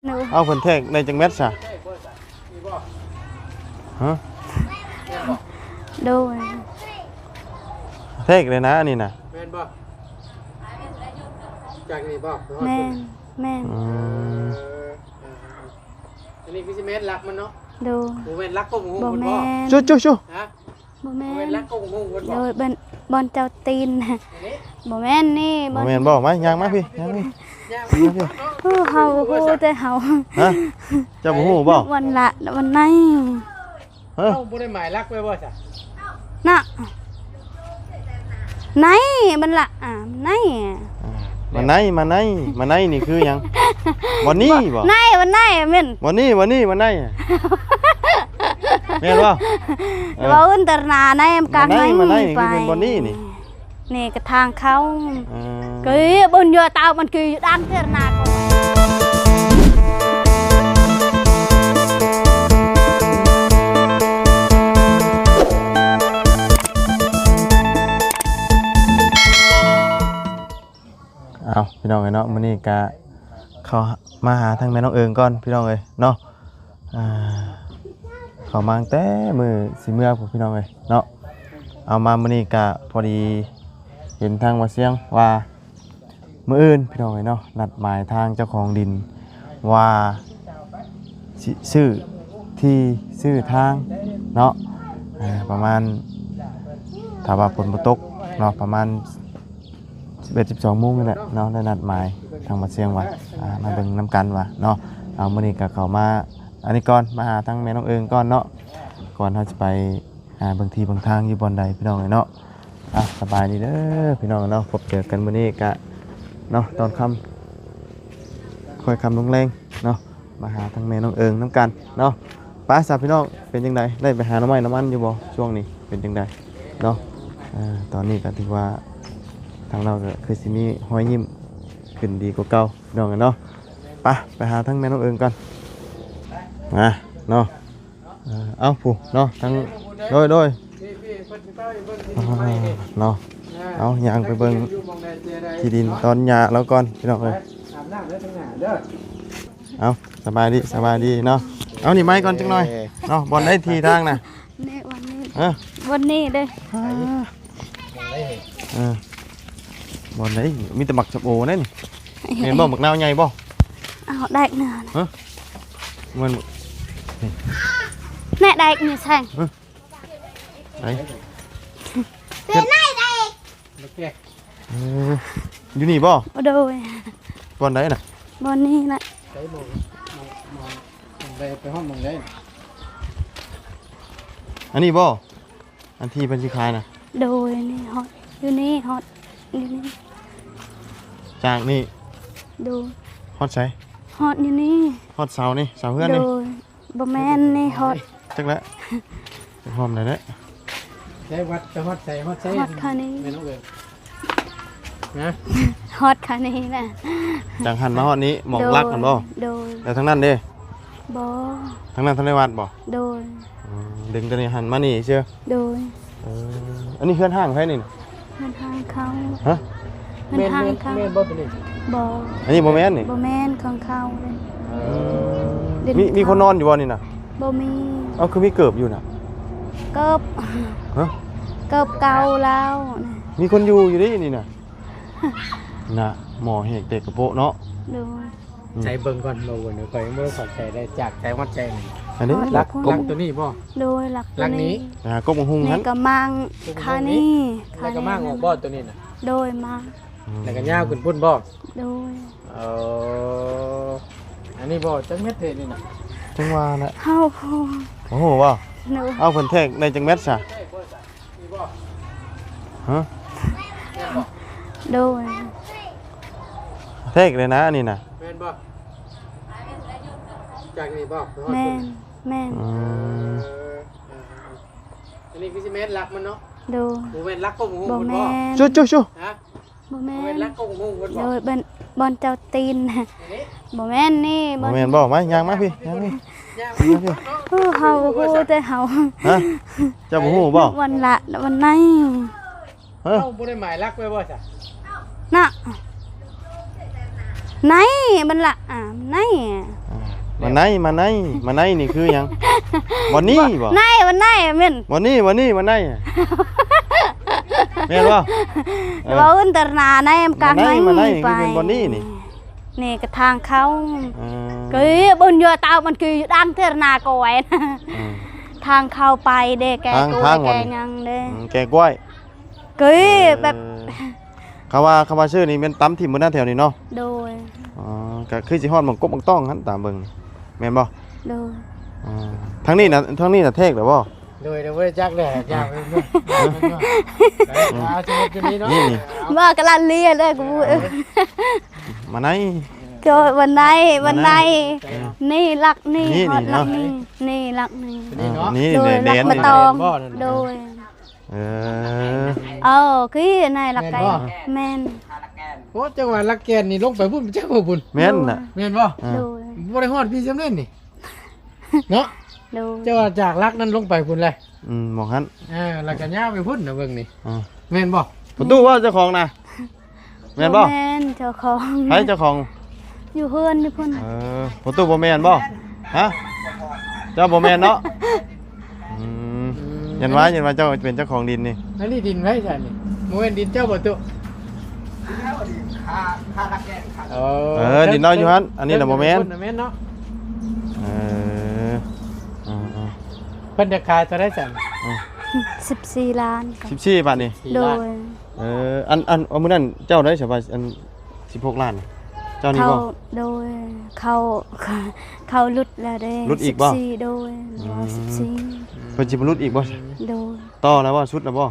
หนู เอาเพิ่นแทกในจังแมตซะฮะ โดย แทกเลยนะอันนี้น่ะ แม่นบ่จากนี่บ่ แม่นแม่น อันนี้คือสิแม่นรักมันเนาะ โดย บ่แม่นรักก็หมู บ่ คน แม่ บ่ น ชู ฮะ บ่แม่ บ่แม่น น รักก็หมูคนบ่ โดยบอนเจ้าตีนน่ะ อันนี้ บ่แม่นนี่ บ่แม่นบ่มายางมาพี่ยางพี่ ย่าง เฮาฮู้แต่เฮา ฮะเจ้าบ่ฮู้บ่ วันละวันไหน เฮ้อ เอ้าบ่ได้หมายรักไว้บ่จ้ะ น่ะไหนมันละไหน มาไหนนี่คือหยังวันนี้บ่ ไหนวันไหนแม่น วันนี้มาไหนแม่นบ่ ว่าอื่นตนาไหนกลางไหน มาไหนนี่คือเป็นวันนี้นี่ นี่ก็ทางเขา อ่า คือบนยอเตามันคือด้านเทนาเขา เอาพี่น้องเอ้ยเนาะมื้อนี้ก็เข้ามาหาทางแม่น้องเอิงก่อนพี่น้องเอ้ยเนาะเข้ามาตั้งแต่มื้อสิเมื่อพุ่นพี่น้องเอ้ยเนาะเอามามื้อนี้ก็พอดีเห็นทางว่าเสียงว่ามื้ออื่นพี่น้องเอ้ยเนาะนัดหมายทางเจ้าของดินว่าสิซื้อที่ซื้อทางเนาะประมาณถ้าว่าฝนบ่ตกเนาะประมาณ11-12 โมงนี่แหละเนาะได้นัดหมายทางมาเสียงว่ามาเบิ่งน้ำกันว่าเนาะเอามื้อนี้ก็เข้ามาอันนี้ก่อนมาหาทางแม่น้องเอิงก่อนเนาะก่อนเฮาจะไปหาบางทีบางทางอยู่บ่อนใดพี่น้องเอ้ยเนาะสบายดีเด้อพี่น้องเนาะพบเจอกันมื้อนี้ก็เนาะตอนค่ำค่อยค่ำลงแรงเนาะมาหาทางแม่น้องเอิงน้ำกันเนาะไป้าสับพี่น้องเป็นจังไดได้ไปหาน้ำมันอยู่บ่ช่วงนี้เป็นจังไดเนาะตอนนี้ก็ถือว่าทางเราก็คือสิมีหอยยิ้มขึ้นดีกว่าเก่าน้องกันเนาะไปหาทั้งแม่น้องเอิงกันมาเนาะเอาผู้เนาะทั้งโดย พี่เพิ่นสิไปเบิ่งที่ไม้นี่ เนาะเอาย่างไปเบิ่งที่ดินตอนหญ้าแล้วก่อนพี่น้องเอ้ย อาบน้ำเด้อทั้งหน้าเด้อ เอาสบายดีเนาะเอานี่ไม้ก่อนจังหน่อยเนาะบอลได้ทีทางน่ะ นี่วันนี้ เ วันนี้เด้อ บอลได้มีแต่หมักจับโอ้นั่นเห็นบ่หมักนาวใหญ่บ่ เอาได้เนื้อ มัน แน่ได้เนื้อแซง ไหน เป็นไหนได้ โอเค อยู่นี่บ่ โดย บอลได้น่ะ บนนี้นะ ใช้หมองไปห้องหมองได้ อันนี้บ่อันที่เป็นสีขายน่ะ โดยนี่ฮอตอยู่นี่ฮอตอยู่นี่ จากนี่ โดย ฮอดใช้ ฮอตอยู่นี่ ฮอดเสานี่เสาเพื่อน โด นี่ ยบ่แม่นนี่ฮอต จักแล้วหอมเลยเด้ ใช้วัดจะฮอดใส่ฮอดใส่ ฮอตคานี้ ไม่ต้องเอ่ยนะ ฮอตคานี้นะ จังหันมาฮอดนี้หมองรักกันบ่ โดย แล้วทางนั้นเด้ บ่ ทางนั้นทางในวัดบ่ โดย ดึงตัวนี้หันมานี่เชื่อ โดย อันนี้เคลื่อนห้างใครนี่ มันทางเขา ฮะ มัน เมน ทาง เมน เขา เมนบ่เป็นนี่ บ่ อันนี้บ่แม่นนี่ บ่แม่นของเขาเลย มีคนนอนอยู่บ่นี่น่ะ บ่มี เอาคือมีเกิบอยู่น่ะ เกิบ ฮะ เกิบเก่าแล้วนะ มีคนอยู่ดินี่น่ะน่ะหมอเห็กเด็กกระโปะเนาะ โดย ใจเบิ่งก่อนบ่วันนี้ข่อยยังบ่ได้สอนใจได้จากใจฮอดใจนี่ อันนี้ รักตัวนี้บ่ โดยหลัก หลักนี้ ก็บ่ฮู้ นี่ งั้น ก็มังคานี่ แล้วก็มางออกบ่ตัวนี้น่ะ โดยมา แล้วก็ย่าวขึ้นพุ่นบ่ โดย เอออันนี้บ่จังเม็ดเทนี่น่ะ จังว่าน่ะ เฮา โอ้โหว่า หนู เอาเพิ่นแทกในจังแมตซะ นี่บ่ ฮะ โดย แทกเลยนะอันนี้น่ะ แม่นบ่จากนี่บ่ แม่นแม่น อันนี้คือสิแม่นรักมันเนาะ โดย บ่แม่นรักก็หมู บ่ คน แม่ บ่ น ชู ฮะ บ่แม่ บ่แม่น น รักก็หมูคน โด บ่ ยบอนเจ้าตีนน่ะบ่แม่นนี่ บ่แม่นบ่มายางมาพี่ยางพี่ ย่าง ยางพี่ เฮาฮู้แต่เฮา ฮะเจ้าบ่ฮู้บ่ วันละวันไหน เฮ้ย เอ้าบ่ได้หมายรักไว้บ่จ้ะ น่ะไหนมันละไหน อ่า มาไหนนี่คือหยังบ่นี่บ่ ไหนวันไหนแม่น บ่นี่มาไหนแม่นบ่ เว้าอินเตอร์นาไหนกลางไหน มาไหน ไป คือเป็นบ่นี่นี่ นี่ก็ทางเขา อ่า คือบุญเยอะเตามันคือดังเทอร์นาก่อยนะ อืม ทางเข้าไปเด้แกกล้วยแกยังเด้ แกกล้วย คือแบบ เขาว่าชื่อนี่แม่นตำที่มื้อนั้นแถวนี้เนาะ โดย อ๋อก็คือสิฮอดหม่องกบหม่องต้องหั่นตามเบิ่งแม่นบ่ โดย อ๋อทางนี้น่ะเทกแล้วบ่ เลยเดี๋ยวบ่ได้จักแหละยากไปเนาะเอาชีวิตอยู่นี่เนาะ นี่ ว่ากะลันเลียได้กูพูด มาไหน ก็วันไหนนี่ลักนี่ นี่ ฮอดลัก เนาะ นี่ลักนี่ นี่เนาะ นี่ โดย แด ลัก น มา นี่ ตอง บ่นั่น โดย เออ คือนายลักไก่แม่น โอ้จังหวะลักแกนนี่ลงไปพุ่นจักบ่พุ่น แม่นน่ะ แม่นบ่ โดย บ่ได้ฮอดพี่จำเล่นนี่เนาะ โดย จังหวะจากลักนั้นลงไปพุ่นเลย หมองหัน แล้วก็ย่าไปพุ่นน่ะเบิ่งนี่ อ่า แม่นบ่ ประตูว่าเจ้าของนะแม่นบ่ แม่นเจ้าของ ใครเจ้าของ อยู่เฮือนอยู่พุ่น ประตูบ่แม่นบ่ฮะเจ้าบ่แม่นเนาะยันว่าเจ้าเป็นเจ้าของดินนี่ อันนี้ดินไว้ซั่นนี่บ่แม่นดินเจ้าบ่ตุดินน้อยอยู่หั่นอันนี้น่ะบ่แม่น พุ่นน่ะแม่นเนาะ เอออ่า เพิ่นจะขายเท่าไดซั่น 14ล้านครับ 14บาทนี่ โดย อันมื้อนั้นเจ้าได้ใช่ป่ะอัน16ล้านน่ะเจ้านี่ เขา บ่ โดยเขาลุดแล้วเด้ ลุดอีกบ่ 14โดย14 เพิ่นสิบ่รุดอีกบ่ โดย ต่อแล้วบ่สุดแล้วบ่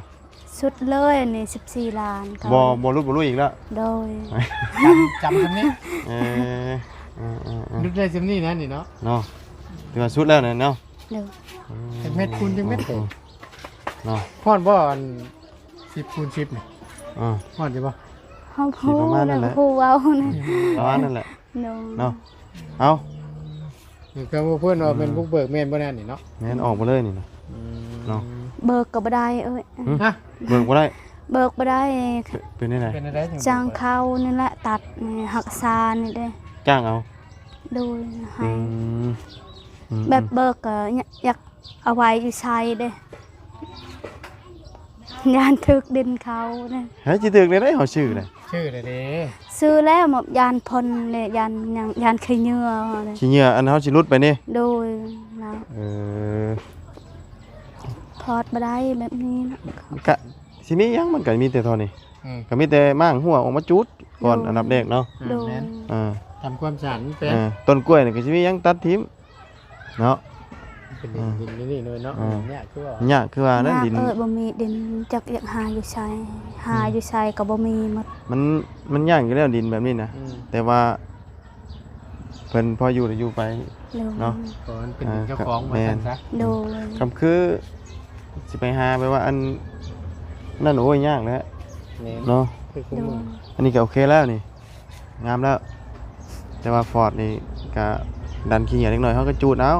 สุดเลยนี่14ล้านครับ บ่รุดอีกแล้ว โดย จำซำนี้ เออ นึกได้ซำนี้นะนี่เนาะ เนาะถือว่าสุดแล้วเนี่ยเนาะ โดย จักเม็ดคูณจักเม็ด เนาะ พอดบ่อัน10คูณ10นี่พอดอยู่บ่ เฮาพูดแล้วผู้เว้านะ ประมาณนั่นแหละ โดย เนาะเอา นี่ก็บ่เพิ่นว่าเป็นบุกเบิกแม่นบ่นั่นนี่เนาะ แม่นออกมาเลยนี่นะเนาะ เบิกก็บ่ได้เอ้ย ฮะ เบิกบ่ได้ เบิกบ่ได้ เป็นได้ไหน เป็นอะไร จ้างเขานี่แหละตัดนี่หักซานี่เด้ จ้างเอา โดยให้ อืม แบบเบิกก็อยากเอาไว้อยู่ใช้เด้ยานถึกดินเขาเด้ เฮ้ยจิตึกได้เฮาชื่อเลย ชื่อเด้ ซื้อแล้วหมดยานพลเนี่ยยานยังยานขี้เหงื่อเนี่ย ขี้เหงื่ออันเฮาสิรุดไปนี่ โดยนะ เออ พอดบ่ได้แบบนี้นะ กะสิมีหยังมันก็มีแต่เท่านี้ ก็มีแต่มางหัวออกมาจุดก่อนอันดับแรกเนาะ โดย อ่า ทำความสะอาดเป็น ต้นกล้วยนี่ก็สิมีหยังตัดทิ่มเนาะ เป็นดินนี่เลยเนาะเนี่ยคือว่า หญ้าคือว่านั่นดิน บ่มีดินจักอยากหาอยู่ใช้หาอยู่ใช้ก็บ่มีหมด มันย่างอยู่แล้วดินแบบนี้นะแต่ว่าเพิ่นพออยู่ได้อยู่ไป โดย เนาะ ก่อนเป็นเจ้าของมาซั่นซะ โดย คำคือสิไปหาไปว่าอันนั่นโอ้ยยากแล้ว นี่ เนาะ คือคุ้ โด ม ย อันนี้ก็โอเคแล้วนี่งามแล้ว แต่ว่าฟอร์ดนี่ก็ดันขี้เหนียวเล็กน้อยเขาก็จูดเอา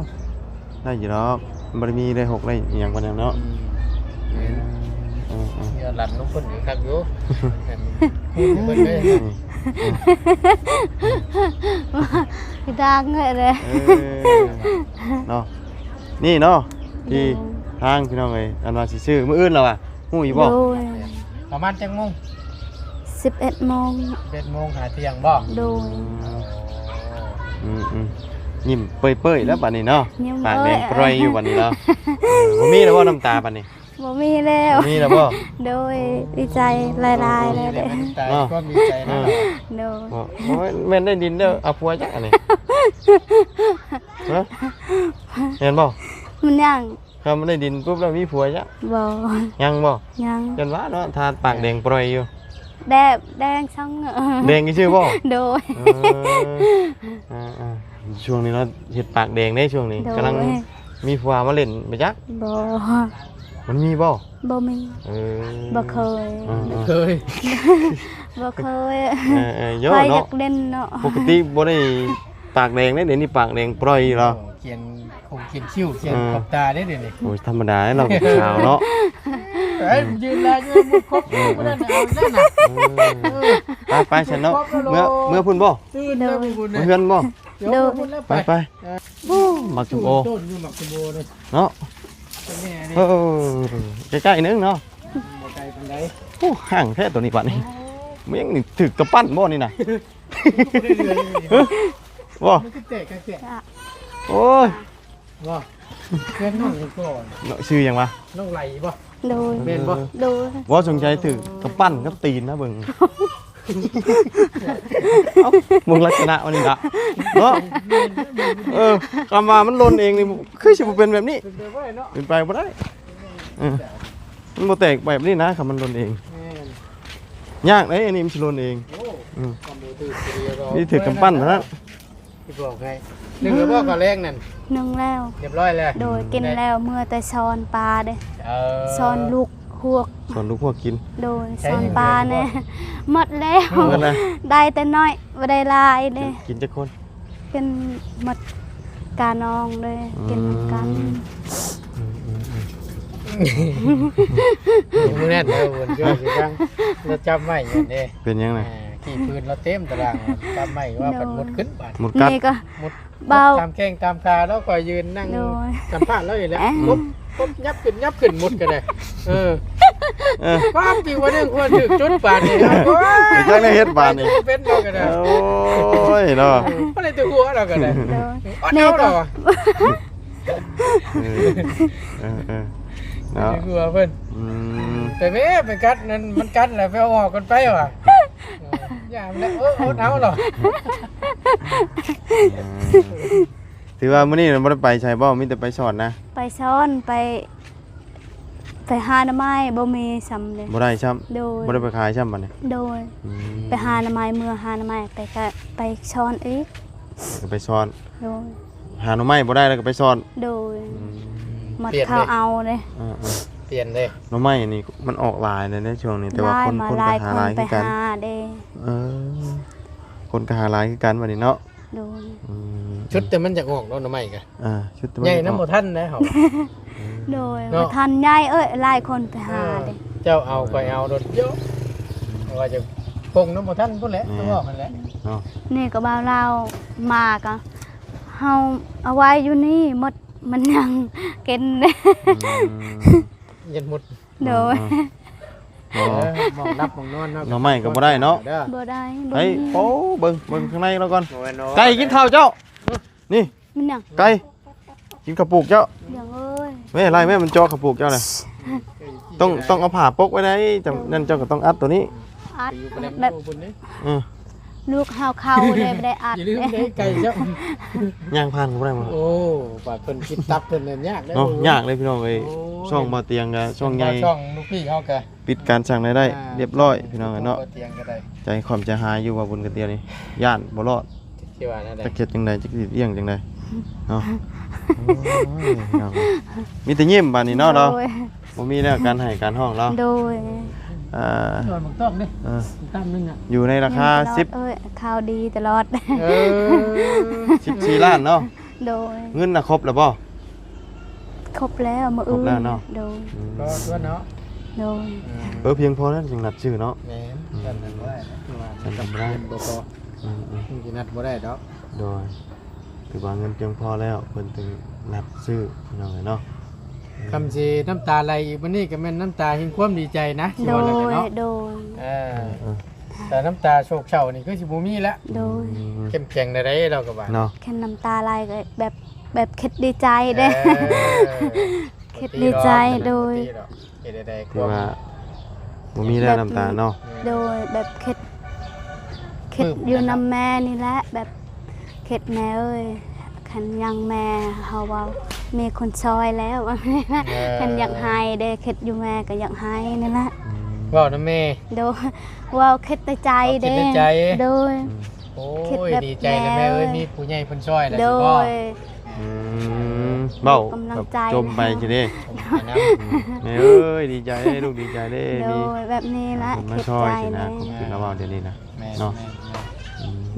ได้อยู่หรอกมันบ่ได้มีได้หกได้อหย่างปานนั้นเนาะ เนี่ยหลันลงคนอยู่ครับอยู่เพิ่นเลย คือดังเลย เนาะนี่เนาะที่ทางพี่น้องเอ้ยอันว่าสิซื้อมื้ออื่นแล้วอ่ะฮู้อยู่บ่ โดย ประมาณจังโมง 11 โมง 11 โมงหาเที่ยงบ่ โดย ยิ้มเปื่อยๆแล้วบัดนี้เนาะ ยิ้ม ปากแดง เปื่อย ปร่อยอยู่บัดนี้เนาะบ่มีแล้วบ่น้ำตาบัดนี้ บ่มีแล้ว บ่มีแล้วบ่ โดยดีใจหลายๆเลยเด้ ตายก็มีใจนะ โดย โอ้ยแม่นได้ดินเด้อเอาผัวจักอันนี้ฮะเห็นบ่ มันยัง คำได้ดินปุ๊บแล้วมีผัวจัก บ่ ยังบ่ ยัง จนว่าเนาะทาปากแดงปร่อยอยู่ แดงช่าง แดงกี่ชื่อบ่ โดย ช่วงนี้เนาะเฮ็ดปากแดงได้ช่วงนี้ โดย กำลังมีผัวมาเล่นไปจัก บ่ มันมีบ่ บ่มี เออ บ่เคย เคย บ่เคย โย ใครอยา เนาะ กเล่นเนาะ ปกติบ่ได้ปากแดงได้เดี๋ยวนี้ปากแดงปร่อยเหรอ เขียนคงเขียนคิ้วเขียนขอบตาได้เดี๋ยวนี้ โอ้ยธรรมดาเราเป็นชาวเนาะ เฮ้ยยืนแล้วยืนมุดครบบ่ได้เอาได้น่ะ ไปฉันเนาะเมื่อพุ่นบ่ ตื่นแล้วบุญ เพื่อนบ่ เดี๋ยวบุญแล้ว ไปหมักชมโอ ต้นอยู่หมักชมโอเลย เนาะ แม่นี่ ใกล้ๆนึงเนาะ บ่ไกลปานใด โอ้ห่างแท้ตัวนี้บัดนี้มันยังนี่ถึกกระปั้นบ่นี่น่ะ ได้เรื่อยๆ บ่ มันก็แตกกันแตก โอ้ย บ่เพื่อนน้องนี่ก่อน ชื่อหยังวะ น้องไหลบ่ โดย แม่นบ่ โดย ว่าสงใจถึกกระปั้นกับตีนนะเบิ่งเอ้ามึงลักษณะมันนี่ล่ะเนาะคำว่ามันหล่นเองนี่คือสิบ่เป็นแบบนี้ เป็นไปบ่ได้เนาะ เป็นไปบ่ได้มันบ่แตกแบบนี้นะคำมันหล่นเอง แม่น ยากเลยอันนี้มันสิหล่นเอง โอ้ความรู้ตื่นเรียรอ นี่ถือกำปั้นเท่านั้น ที่บอกไงนึกแล้วบ่ก็แรงนั่น นึ่งแล้ว เรียบร้อยแล้ว โดยกินแล้วเมื่อแต่ซอนปลาเด้ เออ ซอนลูกหวก สอนลูกพวกกิน โดยซอนปลาเนี่ยหมดแล้ว หมดแล้ว ได้แต่น้อยบ่ได้หลายเด้ กินจักคน กินหมดกานองเลยกินเหมือนกัน มือแน่นแล้วบุญช่วยสิจังเราจำไว้อย่างนี้ เป็นยังไง ขี่ปืนเราเต็มตารางจำไม่ว่ามันหมดขึ้นบาด หมดกัด นี่ก็ หมด เบา ตามแข้งตามขาแล้วก็ยืนนั่ง โดย สัมภาษณ์แล้วอยู่แล้วปุ๊บยับขึ้นหมดกันเลยเออ ความจริงว่าเรื่องควรถึกจุดบาดนี่ครับ ไปจังได้เฮ็ดบาดนี่ เป็นเรากันเลย โอ้ยเนาะ ไม่ได้ตัวหัวเรากันเลย โดย อัน นี่ นี้ ก็ ก็ เนาะ ตัวเพิ่น แต่แม่เป็นกัดนั่นมันกัดแล้วไปเอาออกกันไปว่ะอย่ามันเอาหรอ ถือว่ามื้อนี้เราบ่ได้ไปใช่บ่มีแต่ไปสอนนะ ไปซ้อนไปหาหน่อไม้บ่มีซ้ำเลย บ่ได้ช้ำ โดย บ่ได้ไปขายช้ำบัดนี้ โดยไปหาหน่อไม้เมื่อหาหน่อไม้ไปก็ไปช้อนอีก ก็ไปสอน โดย หาหน่อไม้บ่ได้แล้วก็ไปสอน โดยหมดข้าวเอาเลย เปลี่ยนเลย หน่อไม้นี่มันออกหลายเลยในช่วงนี้แต่ว่า ไล่ คน มา คน ไล่ ก็หา คน หลาย ไป คือกัน หาเด้ คนก็หาหลายคือกันบัดนี้เนาะ โดย ชุดแต่มันจะออกแล้วนะไม่กัน ชุดตะ ใหญ่น้ำหมดท่านนะเขา โดยมาทันยายเอ้ยไล่คนไปหาเด้ เจ้าเอาไปเอาโดนเยอะว่าจะคงน้ำหมดท่านพุ่นแหละต้องบอกกันแหละ เนาะ นี่ก็บ่าวเรามาก็เฮาเอาไว้อยู่นี่หมดมันยังกินเด้ ยันหมด โดย มองรับมองนอน หน่อไม้ก็บ่ได้เนาะ บ่ได้บ่ เฮ้ย มี โอ้เบิ่งข้างในแล้วก่อนไก่กินข้าวเจ้านี่ มันยัง ไก่กินกระปุกเจ้า เดี๋ยวเอ้ย แม่ไรแม่มันจอกระปุกเจ้าเลยต้องเอาผ้าปกไว้ได้จำนั่นเจ้าก็ต้องอัดตัวนี้ อัด แบ แบบ บลูกเฮาเข้าเลยบ่ได้อัด อย่าลืมได้ไก่เจ้า ย่างผ่านก็บ่ได้มา โอ้บาดเพิ่นคิดตับเพิ่นเนี่ยยากเลย เนาะยากเลยพี่น้องเอ้ยช่องบ่เตียงก็ช่องใหญ่ ช่องลูกพี่เขาแก ปิดการสั่งได้เรียบร้อยพี่น้องเนาะ เตียงก็ได้ ใจความจะหายอยู่ว่าบนกระเตียนี่ย่านบ่รอด ที่ว่านั่นแหละ จะเข็ดจังไดจักสิเอี้ยงจังไดเนาะมีแต่ยิ้มบาดนี้เนาะเรา โดย บ่มีแล้วการให้การห้องเรา โดย นอนมึงต้องดิตั้มนึงอ่ะ อยู่ในราคา เอ้ยข่าวดีตลอด 14ล้านเนาะ โดย เงินน่ะครบแล้วบ่ ครบแล้วมื้อ คร อื่ บ น แล้วเนาะ โดย ก็ตัวเนาะ โดย เพียงพอแล้วจึงนัดชื่อเนาะ แม่นกันบ่ได้บ่พอมึงนัดบ่ได้ดอก โดยถือว่าเงินเพียงพอแล้วเพิ่นถึงนัดซื้อพี่น้องเนาะ คำสิน้ำตาไหลอีกวันนี้ก็แม่นน้ำตาแห่งความดีใจนะ โด ว่าแล้วกัน ย เนาะ โดย แต่น้ำตาโศกเศร้านี่คือสิบ่มีแล้ว โดย เข้มแข็งได้เราก็ว่า เนาะ แค่น้ำตาไหลก็แบบคิดดีใจเด้ คิดดีใจโดย เฮ็ดได้ คือว่าบ่มีแล้วน้ำตาเนาะ โดยแบบคิดอยู่นำแม่นี่แหละแบบคิดแม่เอ้ยคันยังแม่เฮาว่ามีคนซอยแล้วคันอยากให้เด้คิดอยู่แม่ก็อยากให้นี่แหละ เว้านํแม่ โดยว่าคิดในใจเด้ คิดในใจ โดย โอ้ คิด ย แบบ ดีใจเลยแม่เอ้ย แม่ มีผู้ใหญ่เพิ่นช่วยแล้ว โด สิพ่อย เบ้าก ำลัง แบบ ใจ จมไปสิเด้ ผมหาน้ำ แม่เอ้ยดีใจเด้ลูกดีใจเด้ โด มี ยแบบนี้ละ คนมา คิด ช่วย ใจ สินะ นะ ผมคิดแล้วว่าเดี๋ยวนี้นะ แม่ เนาะ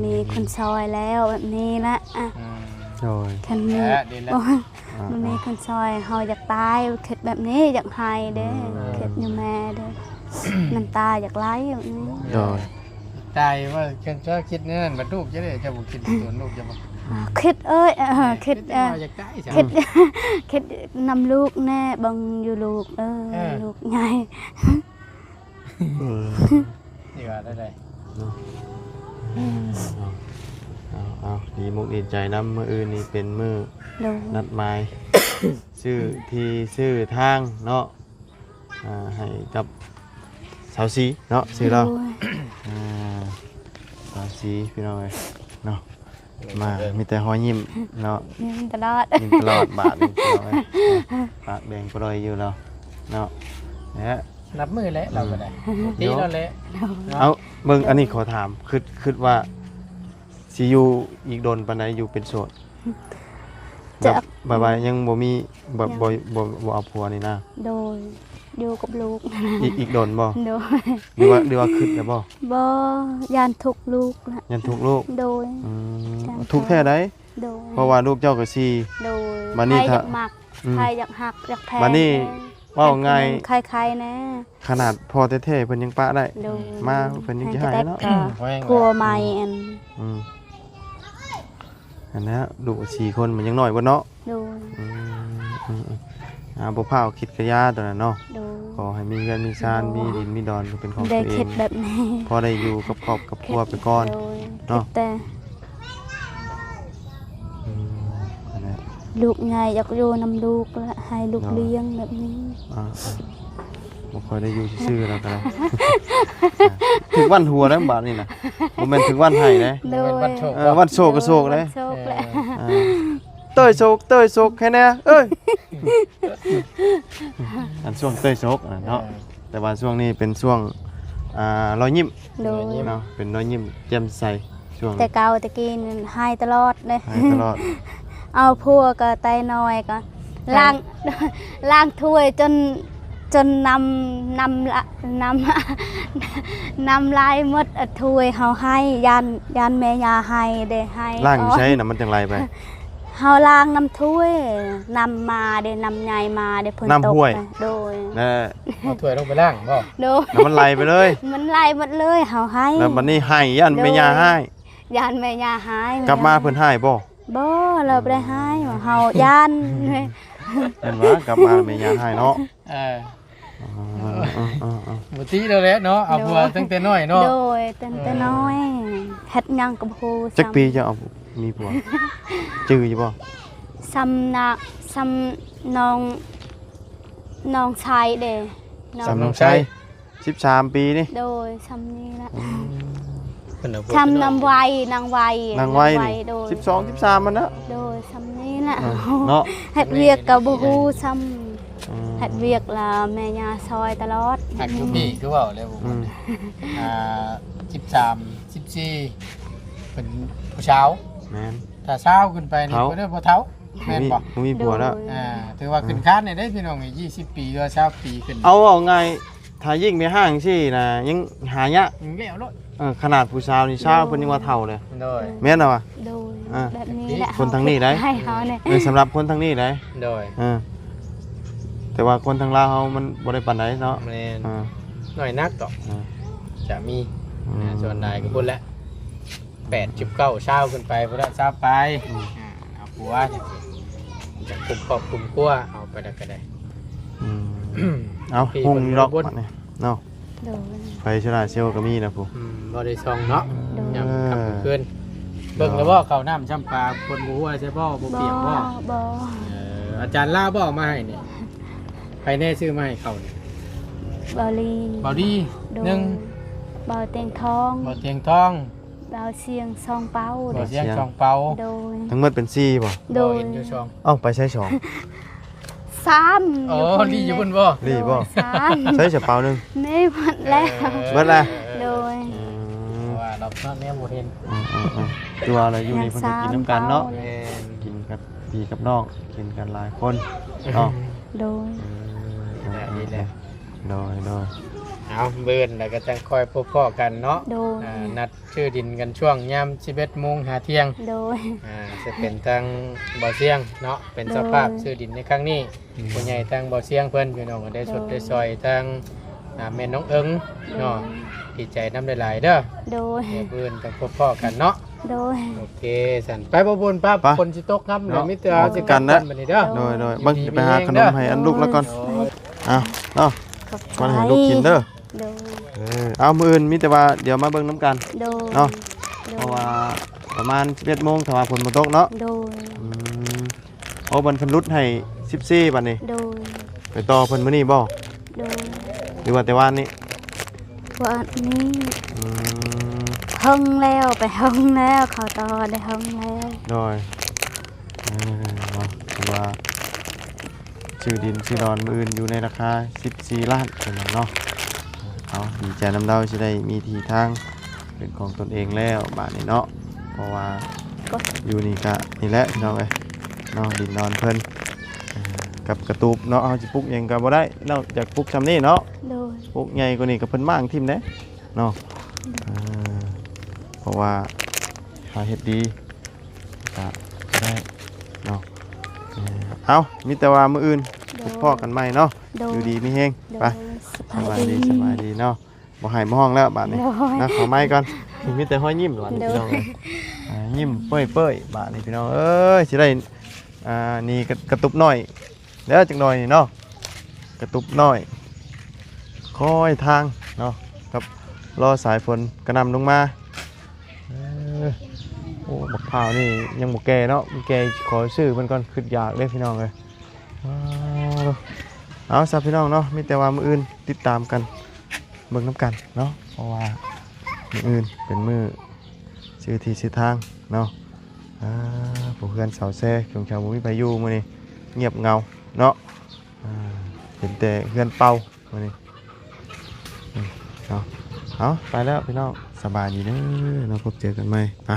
มีคนซอยแล้วแบบนี้ละอ่ะ โอ้ย คันมี ดีแล้ว โอ้ยมันมีคนซอยเฮาอยากตายคิดแบบนี้อยากให้เด้คิดอยู่แม่เด้ น้ำตาอยากไหลแบบนี้ โดย ตายว่าเพิ่นจะคิดนั่นบัดลูกจะได้จะบ่คิดส่วนลูกจะบ่ คิดเอ้ยคิด อยากได้จ้ะ คิดนำลูกแน่บังอยู่ลูกลูกใหญ่ นี่ว่าได้ เอาดีมุกดีใจน้ำมื้ออื่นนี่เป็นมื้อ โดย นัดหมาย ชื่อที่ชื่อทางเนาะให้กับสาวสีเนาะชื่อเราสาวสีพี่น้องเอ้ยเนาะมามีแต่หอยยิ้มเนาะ ยิ้มตลอด ยิ้มตลอดบาทนี่พี่น้องเอ้ยปากแดงปรอยอยู่แล้วเนาะเนี่ย นับมือแล้วเราก็ได้ตีเราแล้ว เอาเบิ่งอันนี้ขอถามคิดว่าสิอยู่อีกโดนปานใดอยู่เป็นโสดแบบยังบ่มีแบบบ่เอาผัวนี่นะ โดยอยู่กับลูก อีกโดนบ่ โดย หรือว่าคิดแล้วบ่ บ่ยานทุกลูกละ ยันทุกลูก โดย ทุกแท้ได้ โดย เพราะว่าลูกเจ้าก็สิ โดย บัดนี้ ใครอ ถ้า ยากมักใครอยากหักอยากแพง บัดนี้เว้าง่าย ใครๆนะ ขนาดพ่อแท้ๆเพิ่นยังปะได้ โดย มาเพิ่นยังสิหายเนาะ พัวใหม่อัน อันนี้ลูก4คนมันยังน้อยบ่เนาะ โดย บ่พาคิดกะยาตัวนั้นเนาะ โดย ขอให้มีเงินมีซานมีดินมีดอนเป็นของ ได้ ตัวเอ คิ ง ดแบบนี้ พอได้อยู่กับครอบกับครัวไปก่อน โดย เนาะ คิดแต่ อันนี้ ลูกใหญ่อยากอยู่นำลูกและให้ลูกเลี้ยงแบบนี้ บ่ค่อยได้อยู่ซื่อๆแล้วกัน ถึงวันหัวแล้วบาดนี่น่ะบ่แม่นถึงวันให้เด้ โดย วันโศกก็โศกเด้ โศกแหละ เต้ยโศกแค่แน่เอ้ยอันช่วงเต้ยโศกเนาะแต่ว่าช่วงนี้เป็นช่วงรอยยิ้ม โดย เนาะเป็นรอยยิ้มแจ่มใสช่วง แต่เก่าตะกี้นี่ให้ตลอดเลย ให้ตลอด เอาพัวก็ไตน้อยก็ล้าง ล้างถ้วยจนนำลายหมดถ้วยเฮาให้ยานแม่ยาให้ได้ให้ ล่างอยู่ใช้น่ะมันจังไรไป เฮาล้างน้ำถ้วยนำมาได้นำใหญ่มาได้เพิ่นตก น้ำห้วย โดย นั่น เอาถ้วยลงไปล่างบ่ โดย แล้วมันไหลไปเลย มันไล่หมดเลยเฮาให้ แล้วมันนี่ให้ยันแม่ยาให้ ยานแม่ยาให้ กลับมาเพิ่นให้บ่ บ่เราบ่ได้ให้เฮายาน เห็นว่ากลับมาแม่ยาให้เนาะ บ่ตีเราแล้วเนาะเอาผัวตั้งแต่น้อยเนาะ โดยตั้งแต่น้อยเฮ็ดหยังกับฮู้ จักปีจะเอามีผัวจื้ออยู่บ่ ซ้ำนักซ้ำน้องชายเด้ สำน้องชัย13 ปีนี่ โดยซ้ำนี้ละ เพิ่นเอาผัว ซ้ำนางวัย นางไว้นี่ โดย 12 13มันนะ โดยซ้ำนี้ละ เนาะ เฮ็ดเวียกกับบ่ฮู้ซ้ำเฮ็ดเวียกละแม่ย่าซอยตลอด หักอยู่พี่คือเว้าแล้วบ่13 14เป็นผู้สาว แม่น ถ้าสาวขึ้นไปนี่เพิ่นเรียกบ่เฒ่าแม่นบ่ มีผัวแล้ว ถือว่าขึ้นคานได้พี่น้องนี่20 ปีหรือว่า20ปีขึ้น เอาไงถ้ายิ่งไปห้างสินะยังหายะ ยังแล้วรถ ขนาดผู้สาวนี่สาวเพิ่นยังว่าเฒ่าเลย โดย แม่นบ่ โดยแบบนี้แหละ คนทางนี้ได้ ให้เฮาเนี่ย สำหรับคนทางนี้ได้ โดย แต่ว่าคนทางลาวเฮามันบ่ได้ปานใดเนาะ แม่นหน่อยนักต่อจะมีส่วนนายก็พุ่นแล้ว8-9เช้าขึ้นไปพุ่นละเช้าไปเอาผัวจะคุมครอบคุมครัวเอาไปได้ก็ได้ เอาหุงดอกนี่เนาะ โดย ไปชลาเซลก็มีนะผู้ บ่ได้ซองเนาะ โดย ยามค่ำคืนเบิ่งแล้วบ่ข้าวน้ำช้ำปลาคนบ่ฮู้ว่าใช่บ่บ่เปียกบ่ บ่ อาจารย์ล่าบ่เอามาให้นี่ใครแน่ซื้อมาให้เขานี่ บ่ลี บ่ดี โดย หนึ่ง บ่เตียงทอง บ่เตียงทอง บ่เสียงซองเป้า บ่ โดย เสียงสองเปา โดย ทั้งหมดเป็น4บ่ โดย เห็นอยู่ช่อง เอ้าไปใช้2 3 โอ้ดีอยู่พุ่นบ่ รีบ่ 3 ใช้เฉเปานึง นี่หมดแล้ว เบิดละ โดย ว่าเราเนาะแม่บ่เห็น ตัวอะไรอยู่นี่เพิ่นจะกินน้ำกันเนาะ แม่น กินกับพี่กับน้องกินกันหลายคนเนาะ โดย นี่แหละ โดย เอาเบิ่นแล้วก็จังคอยพบพ้อกันเนาะ โดย นัดชื่อดินกันช่วงยาม 11:00 นหาเที่ยง โดย จะเป็นทางบ่อเสียงเนาะเป็นสภาพชื่อดินในครั้งนี้ผู้ใหญ่ทางบ่อเสียงเพิ่นพี่น้องก็ได้สดได้ซอยทางแม่น้องเอิงเนาะ ดีใจน้ำหลายๆเด้อ โดย เดี๋ยวเพิ่นจะพบพ่อกันเนาะ โดย โอเคสันไปบ่บุญป้าคนสิตกน้ำเดี๋ยวมิเตอร์สิ กันนะ บัดนี้เด้อ โดยเบิ่งไปหาขนมให้อันลูกแล้วก่อน โอ้ย เอาเนาะ ขอบใจ ก่อนให้ลูกกินเด้อ โดย เอามื้ออื่นมีแต่ว่าเดี๋ยวมาเบิ่งน้ำกัน โดย เนาะ โด เพราะ ย ว่าประมาณ 11 โมงถ้าว่าฝนบ่ตกเนาะ โดย อืมโอ้เพิ่นรุดให้14บัดนี้ โดย ไปต่อเพิ่นมื้อนี้บ่ โดย หรือว่าแต่ว่านนี้ วันนี้ อืม ห้องแล้วไปห้องแล้วเขาต่อได้ห้องแล้ว โดยเนาะเพราะว่าชื่อดินชื่อดอนมื้ออื่นอยู่ในราคา14ล้านเพิ่นว่าเนาะเอาดีใจนำเราสิได้มีที่ทางเป็นของตนเองแล้วบัดนี้เนาะเพราะว่า ก็ อยู่นี่ก็นี่แหละพี่น้องเอ้ยเนาะดินนอนเพิ่นกับกระตูบเนาะเอาสิปลูกหยังก็บ่ได้นอกจากปลูกซำนี้เนาะ โดย ปลูกใหญ่กว่านี้ก็เพิ่นมางทิ่มเด้เนาะเพราะว่าหาเฮ็ดดีก็ได้เนาะเอามีแต่ว่ามื้ออื่นพบพ่อกันใหม่เนาะ โด อย ยู่ดีมีแฮง โด ไป ย สบายดีสบายดีเนาะบ่ให้บ่ห้องแล้วบัดนี้ โดย นะขอไม้ก่อนมีแต่ห้อยยิ้มหวานพี่น้องเอ้ยยิ้มเป้ยๆบาดนี้พี่น้องเอ้ยสิได้นี่กระตุบน้อยเด้อจังหน่อยนี่เนาะกระตุบน้อยคอยทางเนาะกับรอสายฝนกระหน่ำลงมาโอ้บักพร้าวนี่ยังบ่แก่เนาะมันแก่ขอซื้อมันก่อนขึ้นอยากเด้พี่น้องเอ้ยเอาซะพี่น้องเนาะมีแต่ว่ามื้ออื่นติดตามกันเบิ่งน้ำกันเนาะเพราะว่ามื้ออื่นเป็นมื้อชื่อที่ชื่อทางเนาะผู้เพื่อนสาวแซ่ชงชาวบ่มีไผอยู่มื้อนี้เงียบเงาเนาะเห็นแต่เพื่อนเป่ามื้อนี้เนาะเอาไปแล้วพี่น้องสบายดีเด้อเราพบเจอกันใหม่ไป